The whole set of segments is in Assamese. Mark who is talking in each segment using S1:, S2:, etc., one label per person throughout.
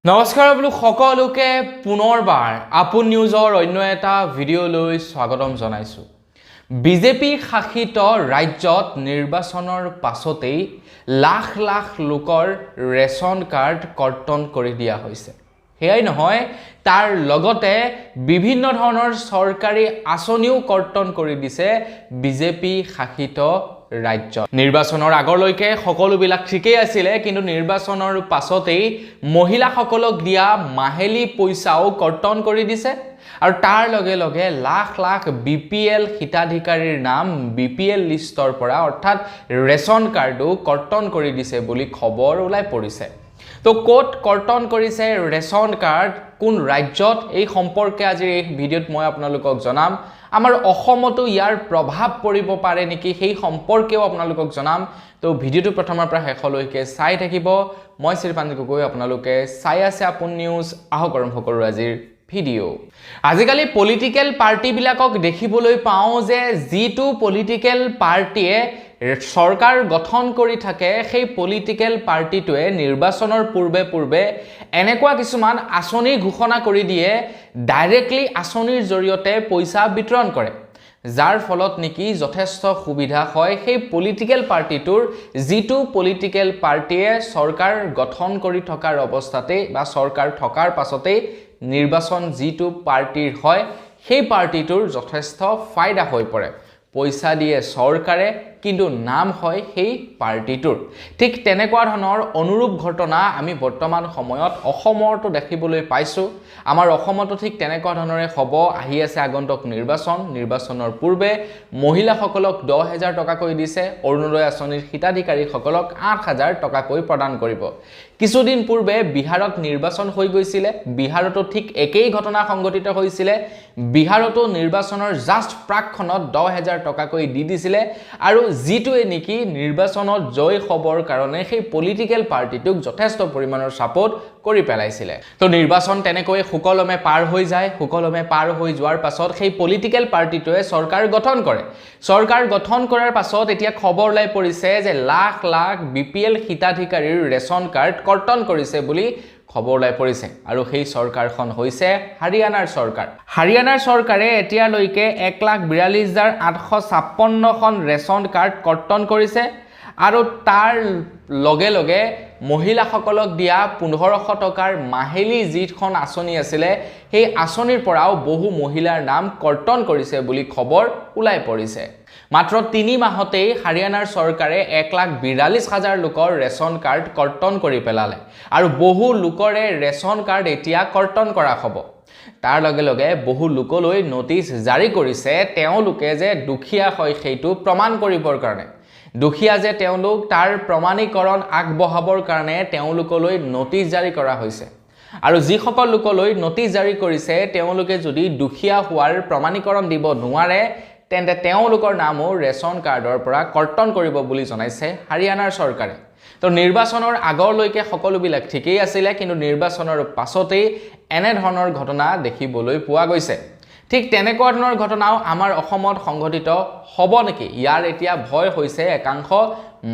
S1: নমস্কাৰ বোলো সকলোকে পুনৰবাৰ আপোন নিউজৰ অন্য এটা ভিডিঅ'লৈ স্বাগতম জনাইছো। বিজেপি শাসিত ৰাজ্যত নিৰ্বাচনৰ পাছতেই লাখ লাখ লোকৰ ৰেচন কাৰ্ড কৰ্তন কৰি দিয়া হৈছে। হেয়াই নহয়, তাৰ লগতে বিভিন্ন ধৰণৰ চৰকাৰী আঁচনিও কৰ্তন কৰি দিছে বিজেপি শাসিত ৰাজ্য। নিৰ্বাচনৰ আগলৈকে সকলোবিলাক ঠিকেই আছিল, কিন্তু নিৰ্বাচনৰ পাছতেই মহিলাসকলক দিয়া মাহেলী পইচাও কৰ্তন কৰি দিছে আৰু তাৰ লগে লগে লাখ লাখ বিপিএল হিতাধিকাৰীৰ নাম বিপিএল লিষ্টৰ পৰা অৰ্থাৎ ৰেচন কাৰ্ডো কৰ্তন কৰি দিছে বুলি খবৰ ওলাই পৰিছে। তো ক'ত কৰ্তন কৰিছে ৰেচন কাৰ্ড, কোন ৰাজ্যত, এই সম্পৰ্কে আজিৰ এই ভিডিঅ'ত মই আপোনালোকক জনাম। আমাৰ অসমতো ইয়াৰ প্ৰভাৱ পৰিব পাৰে নেকি সেই সম্পৰ্কেও আপোনালোকক জনাম। তো ভিডিঅ'টো প্ৰথমৰ পৰা শেষলৈকে চাই থাকিব। মই শ্ৰীপাঞ্জি গগৈ, আপোনালোকে চাই আছে আপোন নিউজ। আহক আৰম্ভ কৰোঁ আজিৰ ভিডিঅ'। আজিকালি পলিটিকেল পাৰ্টিবিলাকক দেখিবলৈ পাওঁ যে যিটো পলিটিকেল পাৰ্টিয়ে চৰকাৰ গঠন কৰি থাকে সেই পলিটিকেল পাৰ্টিটোৱে নিৰ্বাচনৰ পূৰ্বে এনেকুৱা কিছুমান আঁচনি ঘোষণা কৰি দিয়ে, ডাইৰেক্টলি আঁচনিৰ জৰিয়তে পইচা বিতৰণ কৰে, যাৰ ফলত নেকি যথেষ্ট সুবিধা হয় সেই পলিটিকেল পাৰ্টিটোৰ। যিটো পলিটিকেল পাৰ্টিয়ে চৰকাৰ গঠন কৰি থকাৰ অৱস্থাতে বা চৰকাৰ থকাৰ পাছতেই নিৰ্বাচন যিটো পাৰ্টিৰ হয় সেই পাৰ্টিটোৰ যথেষ্ট ফাইদা হৈ পৰে। পইচা দিয়ে চৰকাৰে, কিন্তু নাম হয় সেই পাৰ্টিটোৰ। ঠিক তেনেকুৱা ধৰণৰ অনুৰূপ ঘটনা আমি বৰ্তমান সময়ত অসমতো দেখিবলৈ পাইছোঁ। আমাৰ অসমতো ঠিক তেনেকুৱা ধৰণৰে হ'ব। আহি আছে আগন্তুক নিৰ্বাচনৰ পূৰ্বে মহিলাসকলক 10,000 টকাকৈ দিছে, অৰুণোদয় আঁচনিৰ হিতাধিকাৰীসকলক 8,000 টকাকৈ প্ৰদান কৰিব। কিছুদিন পূৰ্বে বিহাৰত নিৰ্বাচন হৈ গৈছিলে, বিহাৰতো ঠিক একেই ঘটনা সংঘটিত হৈছিলে। বিহাৰতো নিৰ্বাচনৰ জাষ্ট প্ৰাকখনত 10,000 টকাকৈ দি দিছিলে আৰু যিটোৱে নেকি নিৰ্বাচনত জয় হ'বৰ কাৰণে সেই পলিটিকেল পাৰ্টিটোক যথেষ্ট পৰিমাণৰ ছাপোৰ্ট কৰি পেলাইছিলে। তো নিৰ্বাচন তেনেকৈ সুকলমে পাৰ হৈ যায়। সুকলমে পাৰ হৈ যোৱাৰ পাছত সেই পলিটিকেল পাৰ্টিটোৱে চৰকাৰ গঠন কৰে। চৰকাৰ গঠন কৰাৰ পাছত এতিয়া খবৰ ওলাই পৰিছে যে লাখ লাখ বিপিএল হিতাধিকাৰীৰ ৰেচন কাৰ্ড কৰ্তন কৰিছে বুলি খবৰ ওলাই পৰিছে। আৰু সেই চৰকাৰখন হৈছে হাৰিয়ানাৰ চৰকাৰ। হাৰিয়ানাৰ চৰকাৰে এতিয়ালৈকে 1,42,856খন ৰেচন কাৰ্ড কৰ্তন কৰিছে আৰু তাৰ লগে লগে মহিলাসকলক দিয়া 1,500 টকাৰ মাহেলী যিখন আঁচনি আছিলে সেই আঁচনিৰ পৰাও বহু মহিলাৰ নাম কৰ্তন কৰিছে বুলি খবৰ ওলাই পৰিছে। মাত্ৰ 3 মাহতেই হাৰিয়ানাৰ চৰকাৰে 1,42,000 লোকৰ ৰেচন কাৰ্ড কৰ্তন কৰি পেলালে আৰু বহু লোকৰে ৰেচন কাৰ্ড এতিয়া কৰ্তন কৰা হ'ব। তাৰ লগে লগে বহু লোকলৈ নটিচ জাৰি কৰিছে, তেওঁলোকে যে দুখীয়া হয় সেইটো প্ৰমাণ কৰিবৰ কাৰণে। দুখীয়া যে তেওঁলোক, তাৰ প্ৰমাণীকৰণ আগবঢ়াবৰ কাৰণে তেওঁলোকলৈ নটিচ জাৰি কৰা হৈছে। আৰু যিসকল লোকলৈ নটিচ জাৰি কৰিছে তেওঁলোকে যদি দুখীয়া হোৱাৰ প্ৰমাণীকৰণ দিব নোৱাৰে তেন্তে তেওঁলোকৰ নামো ৰেচন কাৰ্ডৰ পৰা কৰ্তন কৰিব বুলি জনাইছে হাৰিয়ানাৰ চৰকাৰে। তো নিৰ্বাচনৰ আগলৈকে সকলোবিলাক ঠিকেই আছিলে, কিন্তু নিৰ্বাচনৰ পাছতেই এনেধৰণৰ ঘটনা দেখিবলৈ পোৱা গৈছে। ঠিক তেনেকুৱা ধৰণৰ ঘটনাও আমাৰ অসমত সংঘটিত হ'ব নেকি, ইয়াৰ এতিয়া ভয় হৈছে একাংশ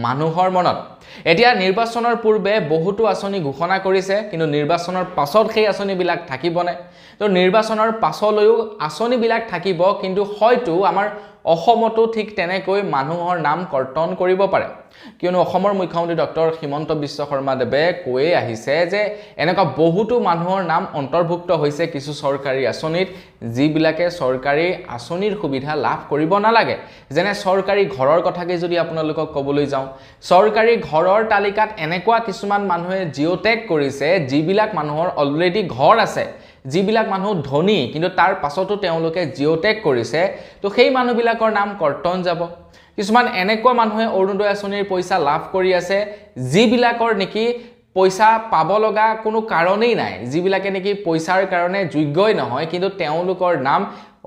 S1: মানুহৰ মনত। এতিয়া নিৰ্বাচনৰ পূৰ্বে বহুতো আঁচনি ঘোষণা কৰিছে, কিন্তু নিৰ্বাচনৰ পাছত সেই আঁচনিবিলাক থাকিবনে? তো নিৰ্বাচনৰ পাছলৈও আঁচনিবিলাক থাকিব, কিন্তু হয়তো আমাৰ অসমতো ঠিক তেনেকৈ মানুহৰ নাম কৰ্তন কৰিব পাৰে। কিয়নো অসমৰ মুখ্যমন্ত্ৰী ডক্টৰ হিমন্ত বিশ্ব শৰ্মাদেৱে কৈয়ে আহিছে যে এনেকুৱা বহুতো মানুহৰ নাম অন্তৰ্ভুক্ত হৈছে কিছু চৰকাৰী আঁচনিত, যিবিলাকে চৰকাৰী আঁচনিৰ সুবিধা লাভ কৰিব নালাগে। যেনে চৰকাৰী ঘৰৰ কথাকে যদি আপোনালোকক ক'বলৈ যাওঁ, চৰকাৰী ঘৰৰ তালিকাত এনেকুৱা কিছুমান মানুহে জিঅ'টেগ কৰিছে যিবিলাক মানুহৰ অলৰেডি ঘৰ আছে, যিবিলাক মানুহ ধনী কিন্তু তাৰ পাছতো তেওঁলোকে জিঅ'টেগ কৰিছে। তো সেই মানুহবিলাকৰ নাম কৰ্তন যাব। কিছুমান এনেকুৱা মানুহে অৰুণোদয় আঁচনিৰ পইচা লাভ কৰি আছে যিবিলাকৰ নেকি পইচা পাব লগা কোনো কাৰণেই নাই, যিবিলাকে নেকি পইচাৰ কাৰণে যোগ্যই নহয়, কিন্তু তেওঁলোকৰ নাম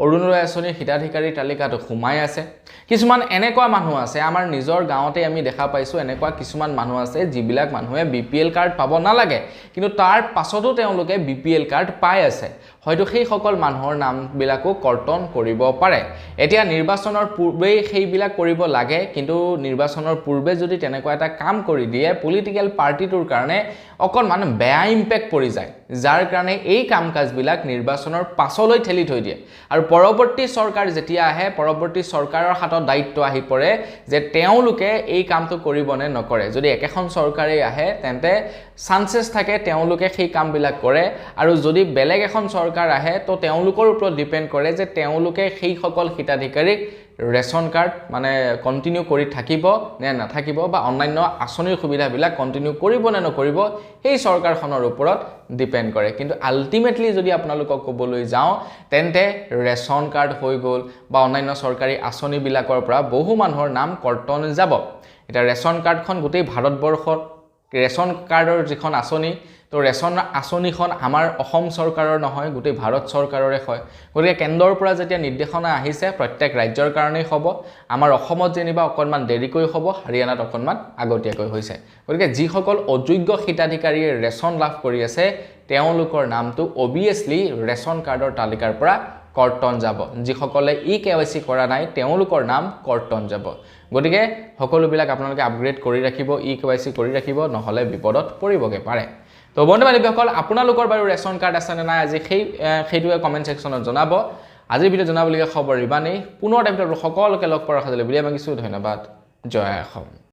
S1: অৰুণোদয় আঁচনিৰ হিতাধিকাৰীৰ তালিকাত সোমাই আছে। কিছুমান এনেকুৱা মানুহ আছে, আমাৰ নিজৰ গাঁৱতে আমি দেখা পাইছোঁ, এনেকুৱা কিছুমান মানুহ আছে যিবিলাক মানুহে বিপিএল কাৰ্ড পাব নালাগে কিন্তু তাৰ পাছতো তেওঁলোকে বিপিএল কাৰ্ড পাই আছে। হয়তো সেই সকল মানুহৰ নামবিলাকো কৰ্তন কৰিব পাৰে এতিয়া নিৰ্বাচনৰ পূৰ্বেই সেইবিলাক কৰিব লাগে কিন্তু নিৰ্বাচনৰ পূৰ্বে যদি তেনেকুৱা এটা কাম কৰি দিয়ে পলিটিক্যাল পাৰ্টিটোৰ কাৰণে অকণমান বেয়া ইম্পেক্ট পৰি যায় যাৰ কাৰণে এই কাম কাজবিলাক নিৰ্বাচনৰ পাছলৈ ঠেলি থৈ দিয়ে আৰু পৰৱৰ্তী চৰকাৰ যেতিয়া আহে পৰৱৰ্তী চৰকাৰৰ হাতত দায়িত্ব আহি পৰে যে তেওঁলোকে এই কামটো কৰিব নে নকৰে যদি একেখন চৰকাৰেই আহে তেন্তে চান্সেছ থাকে তেওঁলোকে সেই কামবিলাক কৰে আৰু যদি বেলেগ এখন চৰকাৰ আহে তো তেওঁলোকৰ ওপৰত ডিপেন্ড কৰে যে তেওঁলোকে সেই সকল হিতাধিকাৰীক ৰেশন কাৰ্ড মানে কন্টিনিউ কৰি থাকিব নে নাথাকিব বা অন্যান্য আঁচনিৰ সুবিধাবিলাক কন্টিনিউ কৰিব নে নকৰিব সেই চৰকাৰখনৰ ওপৰত ডিপেন্ড কৰে কিন্তু আলটিমেটলি যদি আপোনালোকক ক'বলৈ যাওঁ তেন্তে ৰেশন কাৰ্ড হৈ গ'ল বা অন্যান্য চৰকাৰী আঁচনিবিলাকৰ পৰা বহু মানুহৰ নাম কৰ্তন যাব এটা ৰেশন কাৰ্ডখন গোটেই ভাৰতবৰ্ষত ৰেশন কাৰ্ডৰ যিখন আঁচনি তো ৰেশন আঁচনিখন আমাৰ অসম চৰকাৰৰ নহয় গোটেই ভাৰত চৰকাৰৰে হয় গতিকে কেন্দ্ৰৰ পৰা যেতিয়া নিৰ্দেশনা আহিছে প্ৰত্যেক ৰাজ্যৰ কাৰণেই হ'ব আমাৰ অসমত যেনিবা অকণমান দেৰিকৈ হ'ব হাৰিয়ানাত অকণমান আগতীয়াকৈ হৈছে গতিকে যিসকল অযোগ্য হিতাধিকাৰীয়ে ৰেশন লাভ কৰি আছে তেওঁলোকৰ নামটো অবিয়াছলি ৰেশন কাৰ্ডৰ তালিকাৰ পৰা কৰ্তন যাব যিসকলে KYC কৰা নাই তেওঁলোকৰ নাম কৰ্তন যাব গতিকে সকলোবিলাক আপোনালোকে আপগ্ৰেড কৰি ৰাখিব KYC কৰি ৰাখিব নহলে বিপদত পৰিবগে পাৰে তো বন্ধু বান্ধৱীসকল আপোনালোকৰ বাৰু ৰেশন কাৰ্ড আছে নে নাই আজি সেইটোৱে কমেন্ট সেকশনত জনাব আজিৰ ভিডিঅ জনাবলগীয়া খবৰ ইমানেই পুনৰ এটা ভিডিঅত সকলোকে লগ পোৱাৰ আশা থাকিলে বিদায় মাগিছো ধন্যবাদ জয় অসম